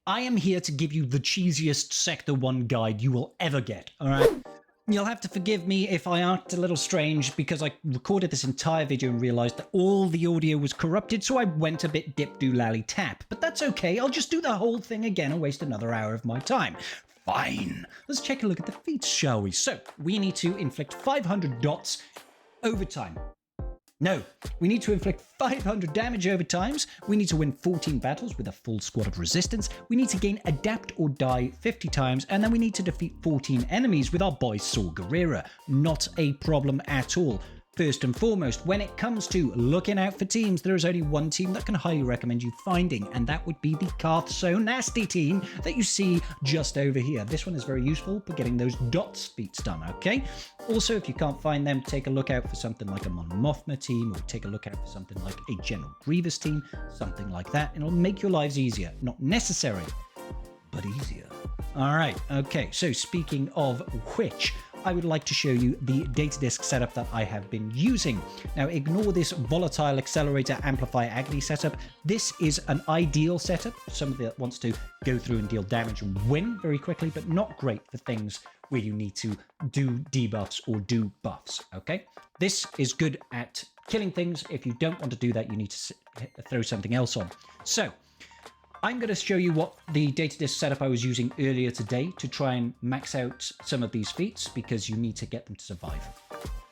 I am here to give you the cheesiest Sector 1 guide you will ever get, alright? You'll have to forgive me if I act a little strange because I recorded this entire video and realised that all the audio was corrupted, so I went a bit dip-do-lally-tap. But that's okay, I'll just do the whole thing again and waste another hour of my time. Fine. Let's take a look at the feats, shall we? So, we need to inflict 500 dots over time. No, we need to inflict 500 damage over times, we need to win 14 battles with a full squad of resistance, we need to gain adapt or die 50 times, and then we need to defeat 14 enemies with our boy Saw Gerrera. Not a problem at all. First and foremost, when it comes to looking out for teams, there is only one team that can highly recommend you finding, and that would be the Karth So Nasty team that you see just over here. This one is very useful for getting those dots feats done, okay? Also, if you can't find them, take a look out for something like a Mon Mothma team, or take a look out for something like a General Grievous team, something like that. It'll make your lives easier. Not necessary, but easier. All right, okay, so speaking of which, I would like to show you the data disk setup that I have been using. Now, ignore this volatile accelerator amplify agony setup. This is an ideal setup for somebody that wants to go through and deal damage and win very quickly, but not great for things where you need to do debuffs or do buffs, okay? This is good at killing things. If you don't want to do that, you need to throw something else on. So, I'm going to show you what the data disk setup I was using earlier today to try and max out some of these feats because you need to get them to survive.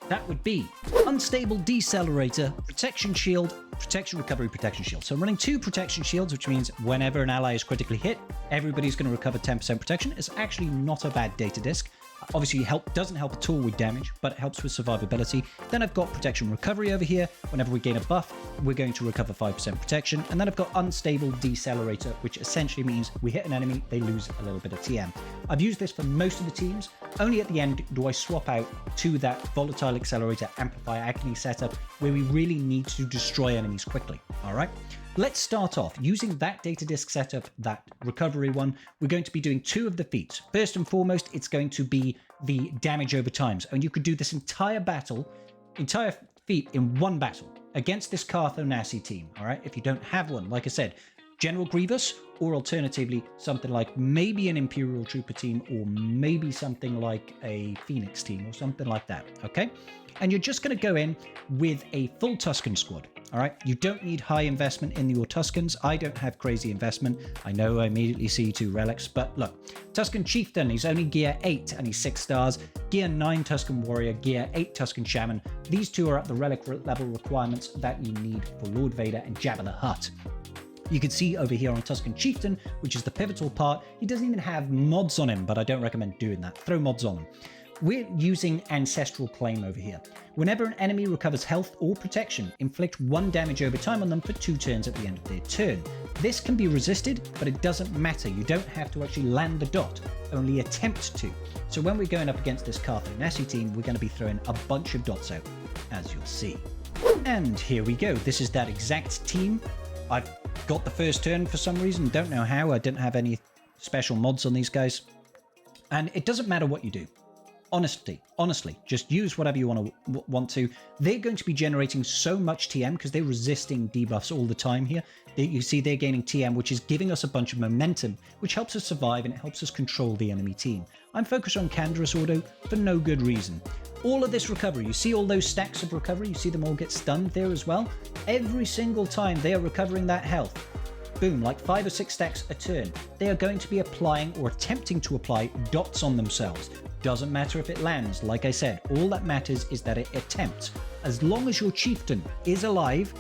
That would be Unstable Decelerator, Protection Shield, Protection Recovery, Protection Shield. So I'm running 2 Protection Shields, which means whenever an ally is critically hit, everybody's going to recover 10% protection. It's actually not a bad data disk. Obviously, doesn't help at all with damage, but it helps with survivability. Then I've got Protection Recovery over here. Whenever we gain a buff, we're going to recover 5% protection. And then I've got Unstable Decelerator, which essentially means we hit an enemy, they lose a little bit of TM. I've used this for most of the teams. Only at the end do I swap out to that Volatile Accelerator Amplify Agony setup, where we really need to destroy enemies quickly. All right? Let's start off using that data disk setup, that recovery one. We're going to be doing 2 of the feats. First and foremost, it's going to be the damage over times. And you could do this entire feat in one battle against this Karth So Nasty team. All right. If you don't have one, like I said, General Grievous, or alternatively, something like maybe an Imperial Trooper team, or maybe something like a Phoenix team, or something like that. Okay. And you're just going to go in with a full Tusken squad. All right, you don't need high investment in your Tuskens. I don't have crazy investment. I know I immediately see 2 relics, but look, Tusken Chieftain, he's only gear 8 and he's 6 stars. Gear 9 Tusken Warrior, gear 8 Tusken Shaman. These 2 are at the relic level requirements that you need for Lord Vader and Jabba the Hutt. You can see over here on Tusken Chieftain, which is the pivotal part, he doesn't even have mods on him, but I don't recommend doing that. Throw mods on him. We're using Ancestral Claim over here. Whenever an enemy recovers health or protection, inflict 1 damage over time on them for 2 turns at the end of their turn. This can be resisted, but it doesn't matter. You don't have to actually land the dot, only attempt to. So when we're going up against this Karth So Nasty team, we're going to be throwing a bunch of dots out, as you'll see. And here we go. This is that exact team. I've got the first turn for some reason. Don't know how. I didn't have any special mods on these guys. And it doesn't matter what you do. Honestly, just use whatever you want to. They're going to be generating so much TM because they're resisting debuffs all the time here. You see they're gaining TM, which is giving us a bunch of momentum, which helps us survive and it helps us control the enemy team. I'm focused on Canderous Auto for no good reason. All of this recovery, you see all those stacks of recovery, you see them all get stunned there as well? Every single time they are recovering that health, boom, like 5 or 6 stacks a turn, they are going to be applying or attempting to apply dots on themselves. Doesn't matter if it lands, like I said, all that matters is that it attempts. As long as your chieftain is alive,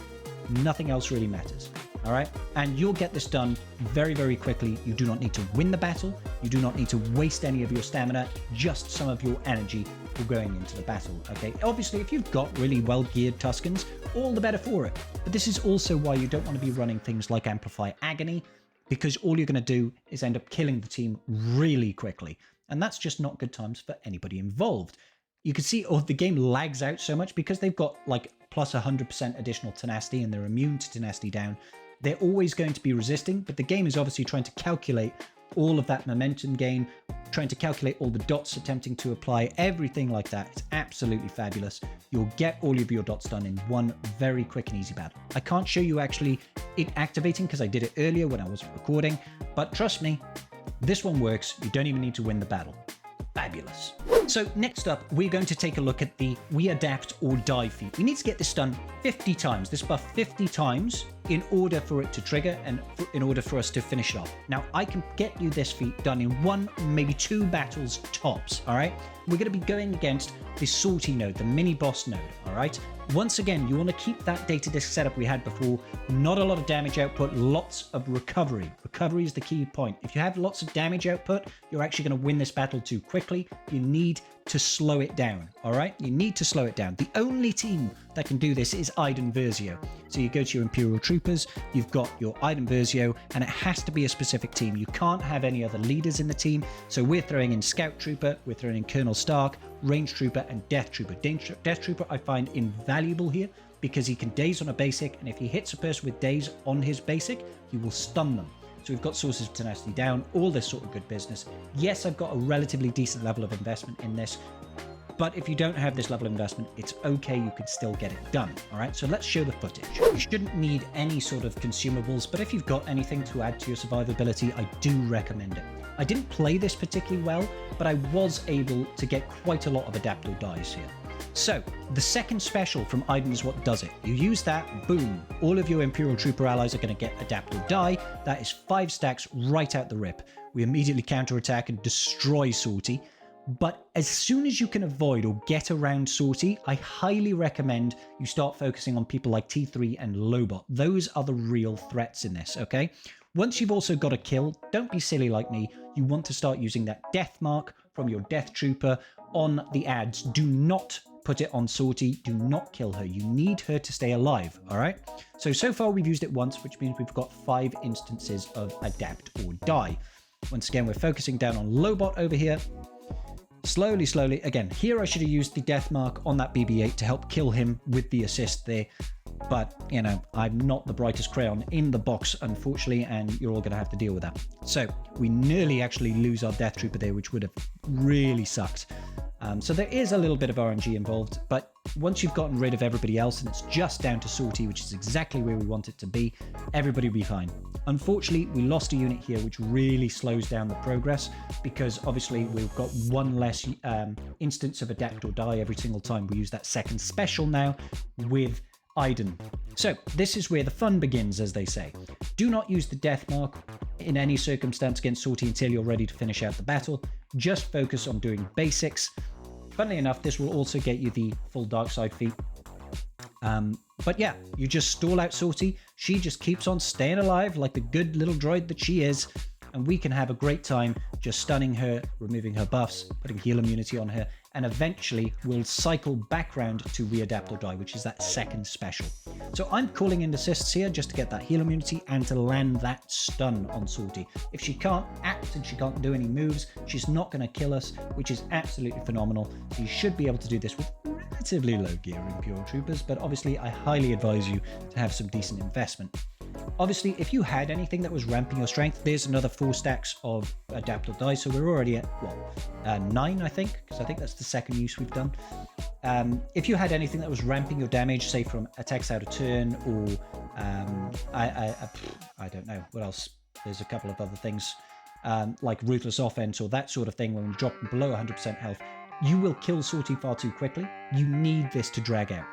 nothing else really matters. All right? And you'll get this done very, very quickly. You do not need to win the battle. You do not need to waste any of your stamina, just some of your energy for going into the battle, okay? Obviously, if you've got really well-geared Tuskens, all the better for it. But this is also why you don't want to be running things like Amplify Agony, because all you're going to do is end up killing the team really quickly. And that's just not good times for anybody involved. You can see the game lags out so much because they've got like plus 100% additional tenacity and they're immune to tenacity down. They're always going to be resisting, but the game is obviously trying to calculate all of that momentum gain, trying to calculate all the dots, attempting to apply everything like that. It's absolutely fabulous. You'll get all of your dots done in one very quick and easy battle. I can't show you actually it activating because I did it earlier when I wasn't recording, but trust me, this one works. You don't even need to win the battle. Fabulous. So next up, we're going to take a look at the We Adapt or Die feat. We need to get this done 50 times, this buff 50 times, in order for it to trigger and in order for us to finish it off. Now, I can get you this feat done in 1, maybe 2 battles tops, all right? We're going to be going against the Salty node, the Miniboss node, all right? Once again, you want to keep that data disk setup we had before. Not a lot of damage output, lots of recovery. Recovery is the key point. If you have lots of damage output, you're actually going to win this battle too quickly. You need to slow it down, all right? You need to slow it down. The only team that can do this is Iden Versio. So you go to your Imperial Troopers, you've got your Iden Versio, and it has to be a specific team. You can't have any other leaders in the team. So we're throwing in Scout Trooper, we're throwing in Colonel Stark, Range Trooper, and Death Trooper. Death Trooper I find invaluable here because he can daze on a basic, and if he hits a person with daze on his basic, he will stun them. So we've got Sources of Tenacity down, all this sort of good business. Yes, I've got a relatively decent level of investment in this, but if you don't have this level of investment, it's okay, you can still get it done, all right? So let's show the footage. You shouldn't need any sort of consumables, but if you've got anything to add to your survivability, I do recommend it. I didn't play this particularly well, but I was able to get quite a lot of Adapt or Dies here. So, the second special from Iden is what does it. You use that, boom, all of your Imperial Trooper allies are going to get Adapt or Die. That is 5 stacks right out the rip. We immediately counterattack and destroy Salty. But as soon as you can avoid or get around Salty, I highly recommend you start focusing on people like T3 and Lobot. Those are the real threats in this, okay? Once you've also got a kill, don't be silly like me. You want to start using that death mark from your Death Trooper on the ads. Do not put it on Salty. Do not kill her. You need her to stay alive, all right? So far we've used it once, which means we've got 5 instances of Adapt or Die. Once again, we're focusing down on Lobot over here. Slowly, slowly. Again, here I should have used the death mark on that BB-8 to help kill him with the assist there. But, you know, I'm not the brightest crayon in the box, unfortunately, and you're all going to have to deal with that. So we nearly actually lose our Death Trooper there, which would have really sucked. So there is a little bit of RNG involved, but once you've gotten rid of everybody else and it's just down to Salty, which is exactly where we want it to be, everybody will be fine. Unfortunately, we lost a unit here, which really slows down the progress because obviously we've got 1 less instance of Adapt or Die every single time we use that second special now with Iden. So this is where the fun begins, as they say. Do not use the death mark in any circumstance against Salty until you're ready to finish out the battle. Just focus on doing basics. Funnily enough, this will also get you the full dark side feat. But yeah, you just stall out Salty. She just keeps on staying alive like the good little droid that she is. And we can have a great time just stunning her, removing her buffs, putting heal immunity on her, and eventually we'll cycle back round to Readapt or Die, which is that second special. So I'm calling in assists here just to get that heal immunity and to land that stun on Salty. If she can't act and she can't do any moves, she's not going to kill us, which is absolutely phenomenal. So you should be able to do this with relatively low gear Imperial Troopers, but obviously I highly advise you to have some decent investment. Obviously, if you had anything that was ramping your strength, there's another 4 stacks of Adapt or Die, so we're already at, what, 9, I think, because I think that's the second use we've done. If you had anything that was ramping your damage, say from attacks out of turn, or I don't know, what else? There's a couple of other things, like Ruthless Offense or that sort of thing, when we drop below 100% health, you will kill Salty far too quickly. You need this to drag out.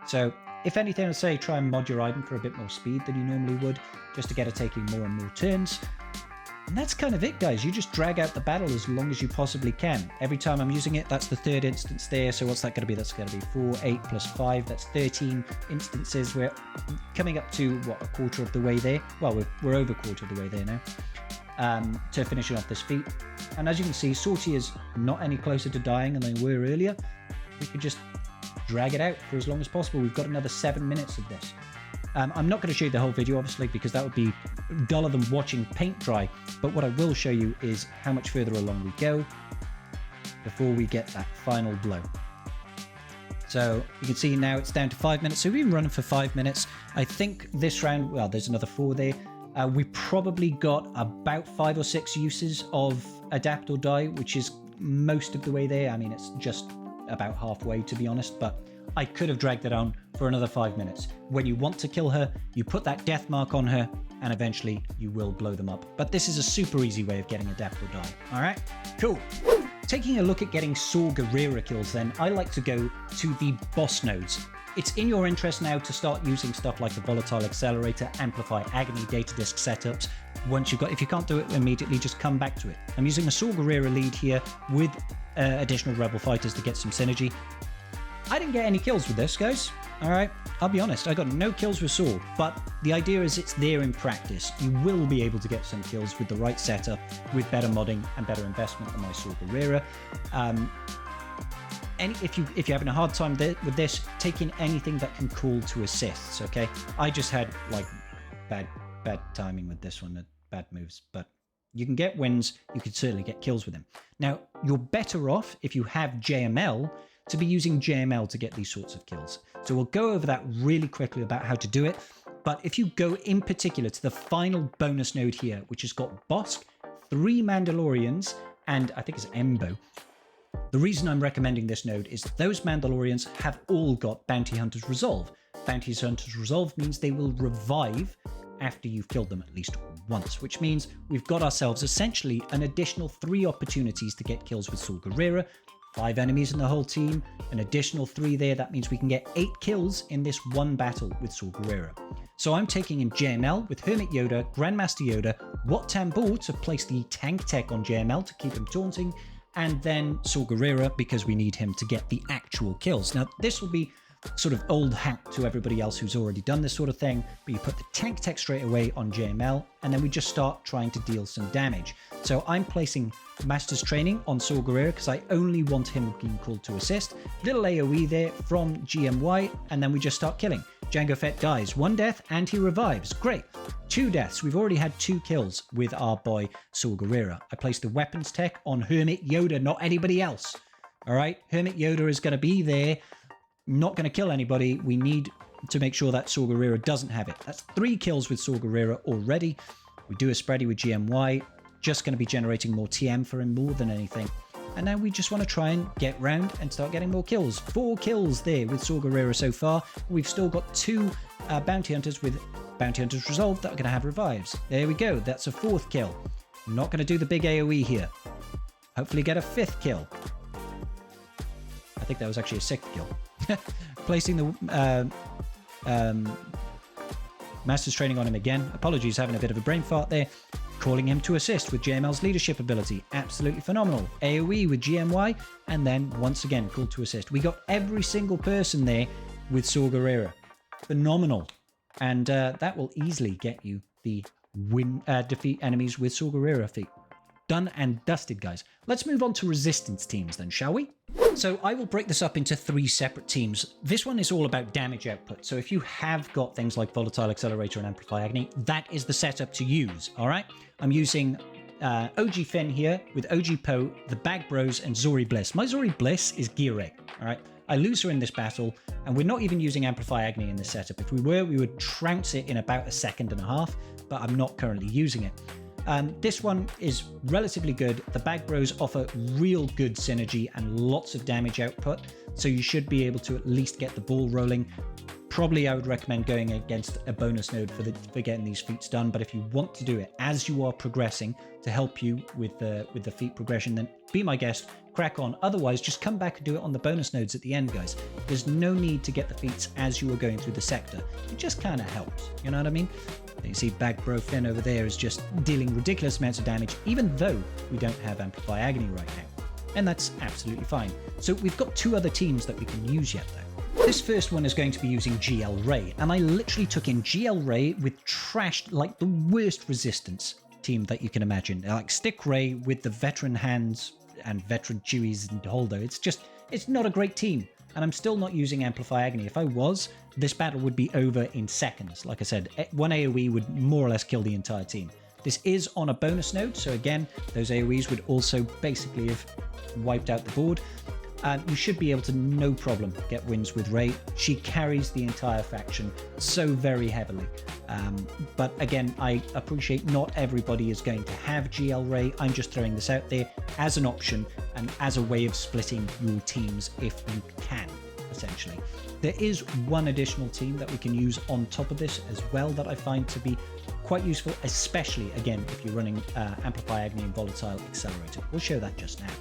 So if anything, I'd say try and mod your item for a bit more speed than you normally would, just to get it taking more and more turns. And that's kind of it, guys. You just drag out the battle as long as you possibly can. Every time I'm using it, that's the 3rd instance there. So what's that going to be? That's going to be 4, 8 plus 5. That's 13 instances. We're coming up to, what, a quarter of the way there? Well, we're over a quarter of the way there now, to finishing off this feat. And as you can see, Salty is not any closer to dying than they were earlier. We could just drag it out for as long as possible. We've got another 7 minutes of this. I'm not going to show you the whole video, obviously, because that would be duller than watching paint dry. But what I will show you is how much further along we go before we get that final blow. So you can see now it's down to 5 minutes. So we've been running for 5 minutes. I think this round, well, there's another 4 there. We probably got about 5 or 6 uses of adapt or die, which is most of the way there. I mean, it's just about halfway, to be honest, but I could have dragged it on for another 5 minutes. When you want to kill her, you put that death mark on her, and eventually you will blow them up. But this is a super easy way of getting adapt or die. All right, cool. Taking a look at getting Saw Gerrera kills then, I like to go to the boss nodes. It's in your interest now to start using stuff like the Volatile Accelerator, Amplify Agony, Data Disk setups. Once you've got, if you can't do it immediately, just come back to it. I'm using a Saw Gerrera lead here with additional Rebel fighters to get some synergy. I didn't get any kills with this, guys. All right, I'll be honest, I got no kills with Saw, but the idea is it's there in practice. You will be able to get some kills with the right setup, with better modding and better investment than my Saw Gerrera. If you're having a hard time with this, take in anything that can call to assists, okay? I just had like bad timing with this one, bad moves, but you can get wins, you can certainly get kills with him. Now, you're better off if you have JML to be using JML to get these sorts of kills. So we'll go over that really quickly about how to do it, but if you go in particular to the final bonus node here, which has got Bosk, 3 Mandalorians, and I think it's Embo. The reason I'm recommending this node is those Mandalorians have all got Bounty Hunter's Resolve. Bounty Hunter's Resolve means they will revive after you've killed them at least once, which means we've got ourselves essentially an additional 3 opportunities to get kills with Saw Gerrera, 5 enemies in the whole team, an additional 3 there. That means we can get 8 kills in this one battle with Saw Gerrera. So I'm taking in JML with Hermit Yoda, Grandmaster Yoda, Wat Tambor to place the tank tech on JML to keep him taunting, and then Saw Gerrera because we need him to get the actual kills. Now, this will be sort of old hat to everybody else who's already done this sort of thing, but you put the tank tech straight away on JML, and then we just start trying to deal some damage. So I'm placing Master's Training on Saw Gerrera because I only want him being called to assist. Little AoE there from GMY, and then we just start killing. Jango Fett dies, 1 death, and he revives. Great. 2 deaths. We've already had 2 kills with our boy Saw Gerrera. I placed the weapons tech on Hermit Yoda, not anybody else. All right, Hermit Yoda is going to be there, not going to kill anybody. We need to make sure that Saw Gerrera doesn't have it. That's 3 kills with Saw Gerrera already. We do a spready with GMY, just going to be generating more TM for him more than anything. And now we just want to try and get round and start getting more kills. 4 kills there with Saw Gerrera so far. We've still got 2 bounty hunters with Bounty Hunter's Resolve that are going to have revives. There we go. That's a 4th kill. I'm not going to do the big AoE here. Hopefully get a 5th kill. I think that was actually a 6th kill. Placing the Master's Training on him again. Apologies, having a bit of a brain fart there. Calling him to assist with JML's leadership ability. Absolutely phenomenal. AoE with GMY, and then once again called to assist. We got every single person there with Saw Gerrera. Phenomenal. And that will easily get you the defeat enemies with Saw Gerrera feat. Done and dusted, guys. Let's move on to resistance teams then, shall we? So I will break this up into 3 separate teams. This one is all about damage output. So if you have got things like Volatile Accelerator and Amplify Agony, that is the setup to use, all right? I'm using OG Finn here with OG Poe, the Bag Bros, and Zori Bliss. My Zori Bliss is Gear A, all right? I lose her in this battle, and we're not even using Amplify Agony in this setup. If we were, we would trounce it in about 1.5 seconds, but I'm not currently using it. This one is relatively good. The Bag Bros offer real good synergy and lots of damage output, so you should be able to at least get the ball rolling. Probably I would recommend going against a bonus node for getting these feats done, but if you want to do it as you are progressing to help you with the feat progression, then be my guest, crack on. Otherwise, just come back and do it on the bonus nodes at the end, guys. There's no need to get the feats as you are going through the sector. It just kind of helps, you know what I mean? You see Bag Bro Finn over there is just dealing ridiculous amounts of damage, even though we don't have Amplify Agony right now. And that's absolutely fine. So we've got 2 other teams that we can use yet, though. This first one is going to be using GL Ray, and I literally took in GL Ray with trashed, like the worst resistance team that you can imagine. Like Stick Ray with the veteran hands and veteran Chewies and Holdo. It's not a great team. And I'm still not using Amplify Agony. If I was, this battle would be over in seconds. Like I said, 1 AoE would more or less kill the entire team. This is on a bonus node, so again, those AoEs would also basically have wiped out the board. you should be able to, no problem, get wins with Rey. She carries the entire faction so very heavily. But again, I appreciate not everybody is going to have GL Rey. I'm just throwing this out there as an option and as a way of splitting your teams if you can, essentially. There is one additional team that we can use on top of this as well that I find to be quite useful, especially, again, if you're running Amplify Agony and Volatile Accelerator. We'll show that just now.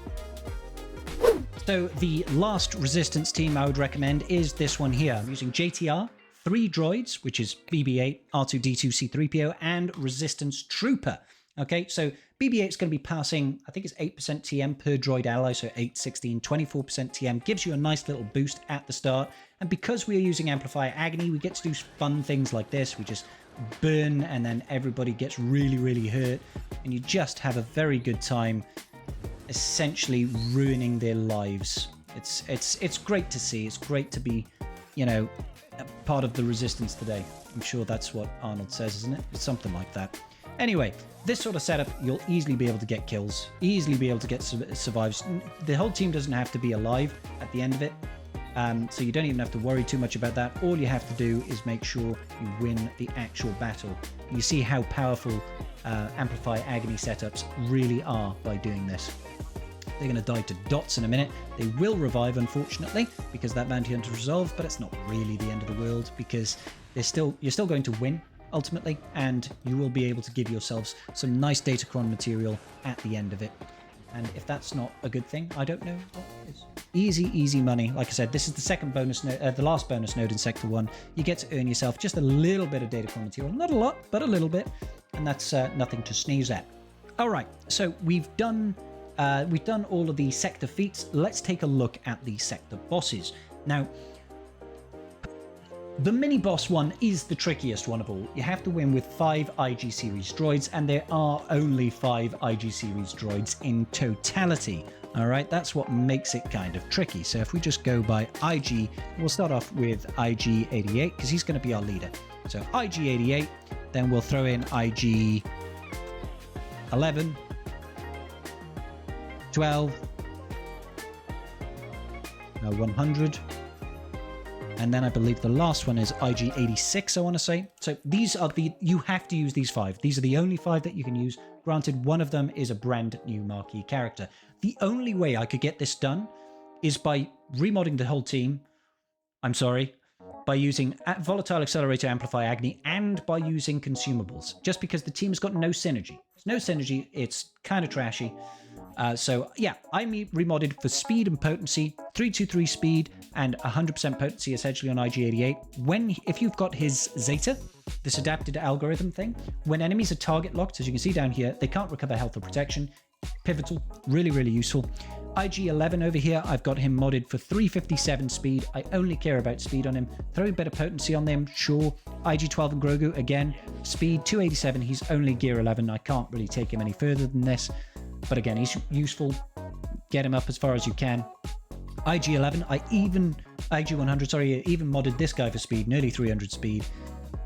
So the last resistance team I would recommend is this one here. I'm using JTR, 3 droids, which is BB-8, R2-D2, C-3PO, and Resistance Trooper. Okay, so BB-8 is going to be passing, I think it's 8% TM per droid ally, so 8, 16, 24% TM, gives you a nice little boost at the start. And because we are using Amplify Agony, we get to do fun things like this. We just burn and then everybody gets really, really hurt. And you just have a very good time essentially ruining their lives. It's great to see. It's great to be, you know, a part of the resistance today. I'm sure that's what Arnold says, isn't it? It's something like that. Anyway, this sort of setup, you'll easily be able to get kills, easily be able to get survives. The whole team doesn't have to be alive at the end of it, so you don't even have to worry too much about that. All you have to do is make sure you win the actual battle. You see how powerful Amplify Agony setups really are by doing this. They're going to die to dots in a minute. They will revive, unfortunately, because that bounty hunter resolved, but it's not really the end of the world because you're still going to win ultimately, and you will be able to give yourselves some nice Datacron material at the end of it. And if that's not a good thing, I don't know what is. Easy money. Like I said, this is the second bonus node, the last bonus node in Sector 1. You get to earn yourself just a little bit of Datacron material. Not a lot, but a little bit. And that's nothing to sneeze at. All right, so we've done all of the sector feats. Let's take a look at the sector bosses. Now, the mini-boss one is the trickiest one of all. You have to win with 5 IG series droids, and there are only 5 IG series droids in totality. All right, that's what makes it kind of tricky. So if we just go by IG, we'll start off with IG-88 because he's going to be our leader. So IG-88, then we'll throw in IG-11, 12, 100. And then I believe the last one is IG-86, I want to say. So these are you have to use these 5. These are the only 5 that you can use. Granted, one of them is a brand new marquee character. The only way I could get this done is by remodding the whole team. I'm sorry. By using Volatile Accelerator, Amplify Agony, and by using consumables. Just because the team's got no synergy. There's no synergy. It's kind of trashy. So yeah, I remodded for speed and potency, 323 speed and 100% potency essentially on IG-88. If you've got his Zeta, this adapted algorithm thing, when enemies are target locked, as you can see down here, they can't recover health or protection. Pivotal, really, really useful. IG-11 over here, I've got him modded for 357 speed. I only care about speed on him. Throw a bit of potency on them, sure. IG-12 and Grogu, again, speed 287. He's only gear 11. I can't really take him any further than this. But again, he's useful. Get him up as far as you can. IG-11, IG-100, sorry, I even modded this guy for speed, nearly 300 speed.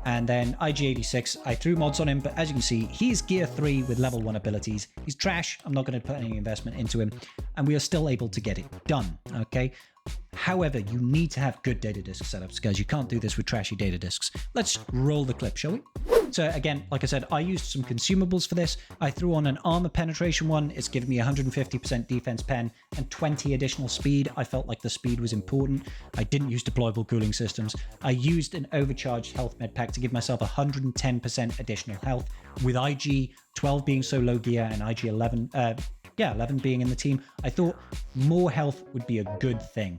And then IG-86, I threw mods on him, but as you can see, he's gear 3 with level 1 abilities. He's trash. I'm not going to put any investment into him. And we are still able to get it done, okay? However, you need to have good data disk setups, guys. You can't do this with trashy data disks. Let's roll the clip, shall we? So again, like I said, I used some consumables for this. I threw on an armor penetration one. It's given me 150% defense pen and 20 additional speed. I felt like the speed was important. I didn't use deployable cooling systems. I used an overcharged health med pack to give myself 110% additional health, with IG-12 being so low gear and IG-11, 11 being in the team. I thought more health would be a good thing.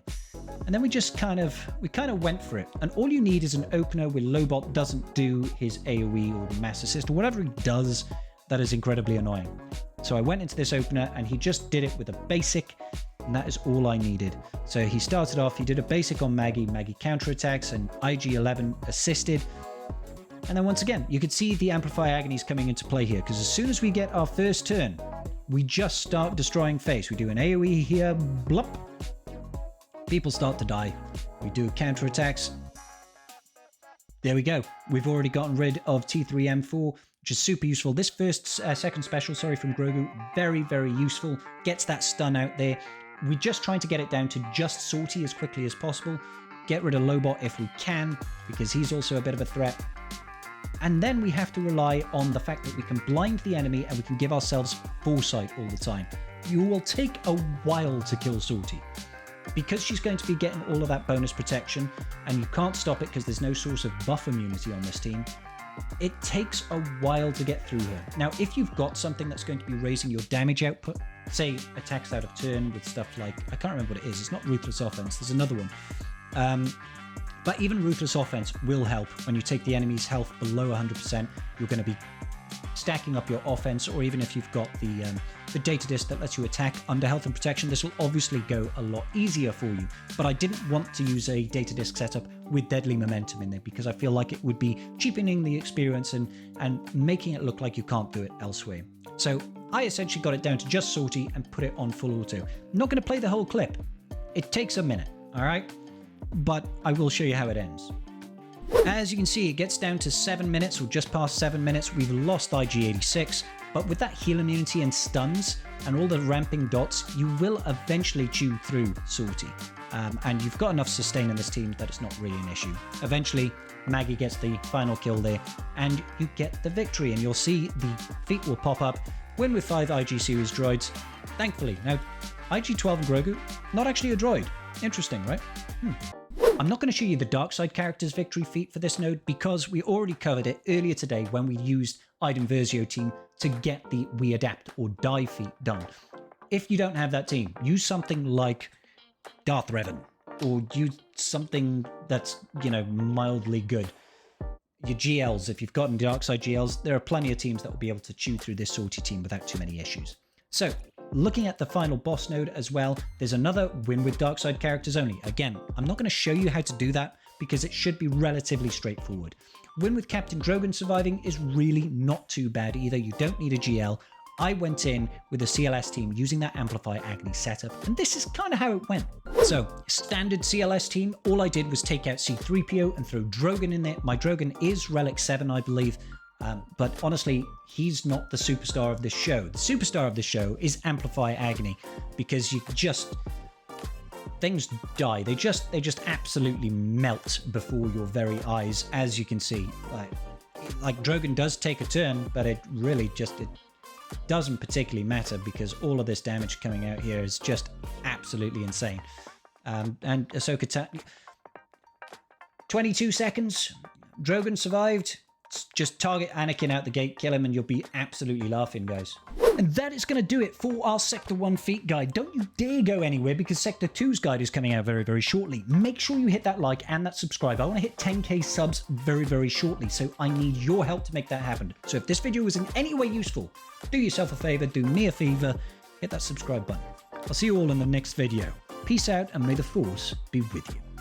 And then we kind of went for it. And all you need is an opener where Lobot doesn't do his AoE or mass assist or whatever he does that is incredibly annoying. So I went into this opener and he just did it with a basic, and that is all I needed. So he started off, he did a basic on Maggie counterattacks, and IG-11 assisted. And then once again, you could see the Amplify Agonies coming into play here, because as soon as we get our first turn, we just start destroying face. We do an AoE here, blup. People start to die. We do counterattacks. There we go. We've already gotten rid of T3M4, which is super useful. This second special, from Grogu, very, very useful. Gets that stun out there. we're just trying to get it down to just Sortie as quickly as possible. Get rid of Lobot if we can, because he's also a bit of a threat. And then we have to rely on the fact that we can blind the enemy and we can give ourselves foresight all the time. You will take a while to kill Sortie. Because she's going to be getting all of that bonus protection, and you can't stop it because there's no source of buff immunity on this team, it takes a while to get through her. Now, if you've got something that's going to be raising your damage output, say attacks out of turn with stuff like, I can't remember what it is, it's not Ruthless Offense, there's another one. But even Ruthless Offense will help. When you take the enemy's health below 100%, you're going to be stacking up your offense, or even if you've got the data disc that lets you attack under health and protection, this will obviously go a lot easier for you. But I didn't want to use a data disc setup with deadly momentum in there because I feel like it would be cheapening the experience and making it look like you can't do it elsewhere. So I essentially got it down to just Sortie and put it on full auto. I'm not going to play the whole clip. It takes a minute, all right? But I will show you how it ends. As you can see, it gets down to 7 minutes, or just past 7 minutes. We've lost IG86, but with that heal immunity and stuns and all the ramping dots, you will eventually chew through Sortie. And you've got enough sustain in this team that it's not really an issue. Eventually, Maggie gets the final kill there, and you get the victory. And you'll see the feat will pop up. Win with 5 IG series droids. Thankfully. Now, IG12 and Grogu, not actually a droid. Interesting, right? I'm not going to show you the dark side character's victory feat for this node because we already covered it earlier today when we used Iden Versio team to get the We Adapt or Die feat done. If you don't have that team, use something like Darth Revan, or use something that's, you know, mildly good. Your GLs, if you've gotten dark side GLs, there are plenty of teams that will be able to chew through this Sortie team without too many issues. So, looking at the final boss node as well, there's another win with dark side characters only. Again, I'm not going to show you how to do that because it should be relatively straightforward. Win with Captain Drogon surviving is really not too bad either. You don't need a GL. I went in with a CLS team using that Amplify Agony setup, and this is kind of how it went. So, standard CLS team, all I did was take out C-3PO and throw Drogon in there. My Drogon is Relic 7, I believe. But honestly, he's not the superstar of this show. The superstar of this show is Amplify Agony, because you just... things die. They just absolutely melt before your very eyes, as you can see. Like Drogon does take a turn, but it really just... it doesn't particularly matter because all of this damage coming out here is just absolutely insane. And Ahsoka... 22 seconds. Drogon survived. Just target Anakin out the gate, kill him, and you'll be absolutely laughing, guys. And that is going to do it for our Sector 1 feat guide. Don't you dare go anywhere because Sector 2's guide is coming out very, very shortly. Make sure you hit that like and that subscribe. I want to hit 10k subs very, very shortly, so I need your help to make that happen. So if this video was in any way useful, do yourself a favor, do me a favor, hit that subscribe button. I'll see you all in the next video. Peace out, and may the Force be with you.